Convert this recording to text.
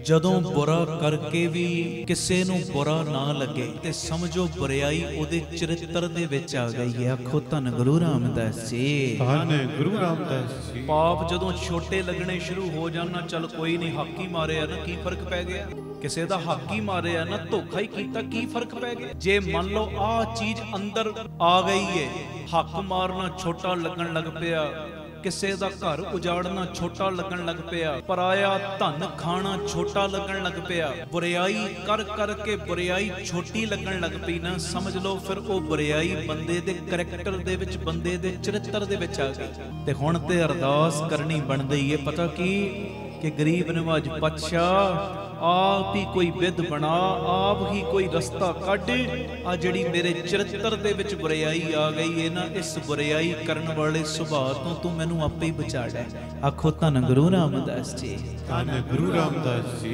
ਜਦੋਂ बुरा करके भी किसी नूं बुरा ना लगे ते समझो बुराई उहदे चरित्र दे विच आ गई है। आखो धन गुरु रामदास जी, धन गुरु रामदास जी। पाप जदों छोटे लगने शुरू हो जाना, चल कोई नहीं हक ही मारे ना, की फर्क पै गया, किसी दा हक ही मारे ना, धोखा ही कीता, की फर्क पै गया। जे मान लो आ चीज अंदर आ गई है, हक मारना छोटा लगन लग पिया, किसी का घर उजाड़ना छोटा लगन लग पिया, पराया धन खाना छोटा लगन लग पिया, बुराई कर करके बुराई छोटी लगन लग पई ना, समझ लो फिर वो बुराई बंदे दे करैक्टर दे विच, बंदे दे चरित्र दे विच आ गई। ते हुण ते अरदास करनी बनदी है, पता की कि गरीब नवाज पातशाह आप ही कोई विध बना, आप ही कोई रस्ता कढ़, आ जिहड़ी मेरे चरित्र दे विच बुराई आ गई है ना, इस बुराई करन वाले सुभाअ तो तू मैनू आपे ही बचा ले। आखो धन गुरु रामदास जी, धन गुरु रामदास जी।